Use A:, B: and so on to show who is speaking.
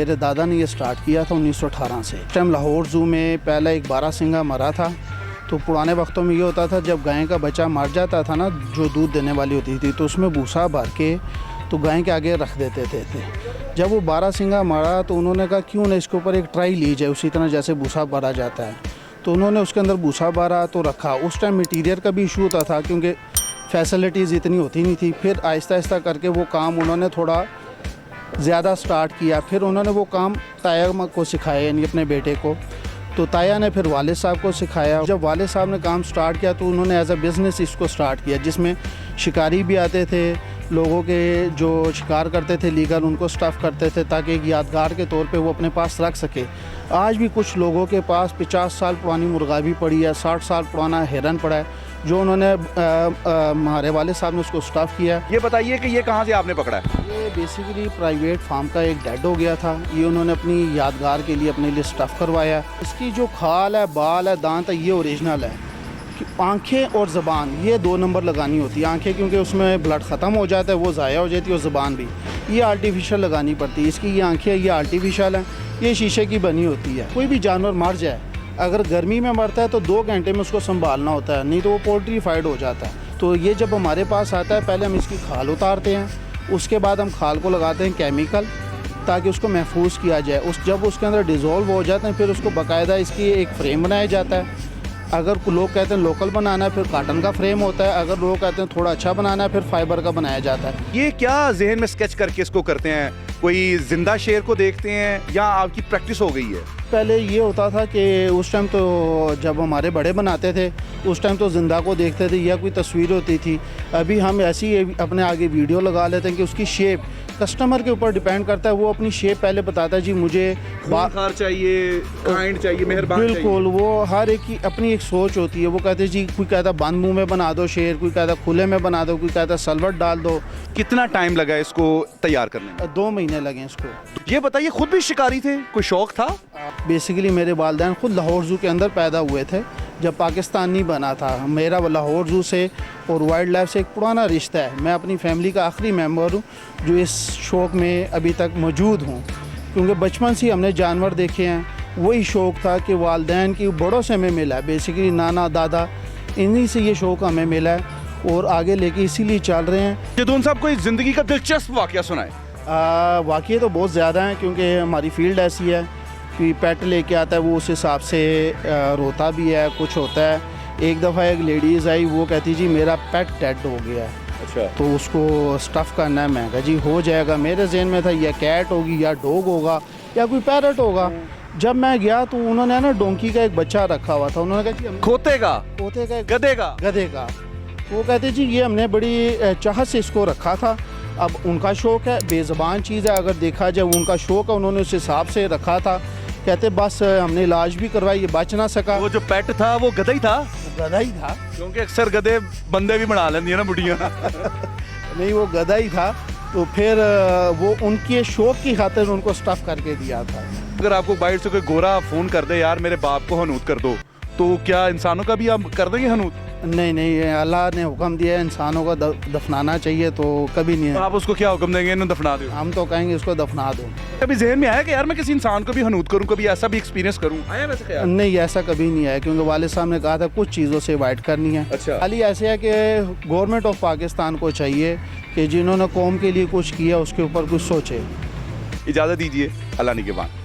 A: मेरे दादा ने ये स्टार्ट किया था 1918 से। इस टाइम लाहौर ज़ू में पहला एक बारहसिंगा मरा था। तो पुराने वक्तों में ये होता था, जब गाय का बच्चा मर जाता था ना, जो दूध देने वाली होती थी, तो उसमें भूसा भर के तो गाय के आगे रख देते थे। जब वो बारहसिंगा मरा तो उन्होंने कहा क्यों ना इसके ऊपर एक ट्राई ली जाए, उसी तरह जैसे भूसा भरा जाता है। तो उन्होंने उसके अंदर भूसा भरा तो रखा। उस टाइम मटीरियल का भी इशू होता था क्योंकि फैसिलिटीज़ इतनी होती नहीं थी। फिर आहिस्ता आहिस्ता करके वो काम उन्होंने थोड़ा ज़्यादा स्टार्ट किया। फिर उन्होंने वो काम ताया को सिखाया, यानी अपने बेटे को। तो ताया ने फिर वालिद साहब को सिखाया। जब वालिद साहब ने काम स्टार्ट किया तो उन्होंने एज अ बिज़नेस इसको स्टार्ट किया, जिसमें शिकारी भी आते थे, लोगों के जो शिकार करते थे लीगल, उनको स्टफ़ करते थे ताकि एक यादगार के तौर पे वो अपने पास रख सके। आज भी कुछ लोगों के पास 50 साल पुरानी मुर्गा भी पड़ी है, 60 साल पुराना हिरन पड़ा है, जो उन्होंने हमारे वाले साहब ने उसको स्टफ़ किया।
B: ये बताइए कि ये कहाँ से आपने पकड़ा है?
A: ये बेसिकली प्राइवेट फार्म का एक डेड हो गया था, ये उन्होंने अपनी यादगार के लिए अपने लिए स्टफ़ करवाया। इसकी जो खाल है, बाल है, दांत है, ये ओरिजिनल है। आंखें और ज़बान ये 2 नंबर लगानी होती है। आंखें क्योंकि उसमें ब्लड ख़त्म हो जाता है, वो ज़ाया हो जाती है, और ज़बान भी ये आर्टिफिशियल लगानी पड़ती है। इसकी ये आंखें ये आर्टिफिशियल हैं, ये शीशे की बनी होती है। कोई भी जानवर मर जाए, अगर गर्मी में मरता है तो 2 घंटे में उसको संभालना होता है, नहीं तो वो पोल्ट्रीफाइड हो जाता है। तो ये जब हमारे पास आता है, पहले हम इसकी खाल उतारते हैं, उसके बाद हम खाल को लगाते हैं केमिकल ताकि उसको महफूज किया जाए। जब उसके अंदर डिज़ोल्व हो जाते हैं, फिर उसको बाकायदा इसकी एक फ्रेम बनाया जाता है। अगर लोग कहते हैं लोकल बनाना है, फिर काटन का फ्रेम होता है। अगर लोग कहते हैं थोड़ा अच्छा बनाना है, फिर फाइबर का बनाया जाता है।
B: ये क्या जहन में स्केच करके इसको करते हैं? कोई जिंदा शेर को देखते हैं या आपकी प्रैक्टिस हो गई है?
A: पहले ये होता था कि उस टाइम तो जब हमारे बड़े बनाते थे, उस टाइम तो जिंदा को देखते थे या कोई तस्वीर होती थी। अभी हम ऐसी अपने आगे वीडियो लगा लेते हैं कि उसकी शेप कस्टमर के ऊपर डिपेंड करता है। वो अपनी शेप पहले बताता है, जी मुझे
B: खूंखार चाहिए, काइंड चाहिए, मेहरबान चाहिए।
A: बिल्कुल, वो हर एक की अपनी एक सोच होती है। वो कहते हैं जी, कोई कहता है बंद मुंह में बना दो शेर, कोई कहता है खुले में बना दो, कोई कहता है सलवट डाल दो।
B: कितना टाइम लगा इसको तैयार करने में?
A: 2 महीने लगे इसको।
B: ये बताइए, खुद भी शिकारी थे? कोई शौक था?
A: बेसिकली मेरे वालिदैन खुद लाहौर ज़ू के अंदर पैदा हुए थे जब पाकिस्तान नहीं बना था। मेरा लाहौर ज़ू से और वाइल्ड लाइफ से एक पुराना रिश्ता है। मैं अपनी फैमिली का आखिरी मेंबर हूँ जो इस शौक़ में अभी तक मौजूद हूँ, क्योंकि बचपन से हमने जानवर देखे हैं। वही शौक़ था कि वालिदैन की बड़ों से हमें मिला है, बेसिकली नाना दादा, इन्हीं से ये शौक़ हमें मिला है और आगे लेके इसीलिए चल रहे हैं।
B: जदून साहब, कोई ज़िंदगी का दिलचस्प वाक़या सुनाए।
A: वाक़ये तो बहुत ज़्यादा हैं, क्योंकि हमारी फील्ड ऐसी है कि पेट लेके आता है वो उस हिसाब से रोता भी है, कुछ होता है। एक दफ़ा एक लेडीज़ आई, वो कहती जी मेरा पेट डेड हो गया है।
B: अच्छा।
A: तो उसको स्टफ़ करना है। मैं कहा जी हो जाएगा। मेरे जहन में था या कैट होगी या डॉग होगा या कोई पैरट होगा। जब मैं गया तो उन्होंने ना डोंकी का एक बच्चा रखा हुआ था। उन्होंने कहा जी
B: खोते का,
A: गधे का। वो कहते जी ये हमने बड़ी चाहत से इसको रखा था। अब उनका शौक़ है, बेज़बान चीज़ है, अगर देखा जाए उनका शौक़ है, उन्होंने उस हिसाब से रखा था। कहते बस हमने इलाज भी करवाई, ये बच ना सका।
B: वो जो पेट था वो गधा ही था?
A: गधा ही था,
B: क्योंकि अक्सर गधे बंदे भी बना लेंदी है ना बुढ़िया।
A: नहीं, वो गधा ही था। तो फिर वो उनके शौक़ की खातिर उनको स्टफ़ करके दिया था।
B: अगर आपको बाहर से कोई गोरा फ़ोन कर दे, यार मेरे बाप को हनूत कर दो, तो क्या इंसानों का भी आप कर देंगे हनूत?
A: नहीं, अल्लाह ने हुक्म दिया है इंसानों को दफनाना चाहिए, तो कभी नहीं है।
B: तो आप उसको क्या हुक्म देंगे, इन्हें दफना दो?
A: हम तो कहेंगे इसको दफना दो।
B: कभी जहन में आया कि यार मैं किसी इंसान को भी हनूत करूं, कभी ऐसा भी एक्सपीरियंस करूं? आया वैसे ख्याल?
A: नहीं, ऐसा कभी नहीं आया, क्योंकि वालिद साहब ने कहा था कुछ चीज़ों से अवॉइड करनी है।
B: अच्छा।
A: खाली ऐसे है कि गवर्नमेंट ऑफ पाकिस्तान को चाहिए कि जिन्होंने कौम के लिए कुछ किया उसके ऊपर कुछ सोचे।
B: इजाज़त दीजिए, अल्लाह निगहबान।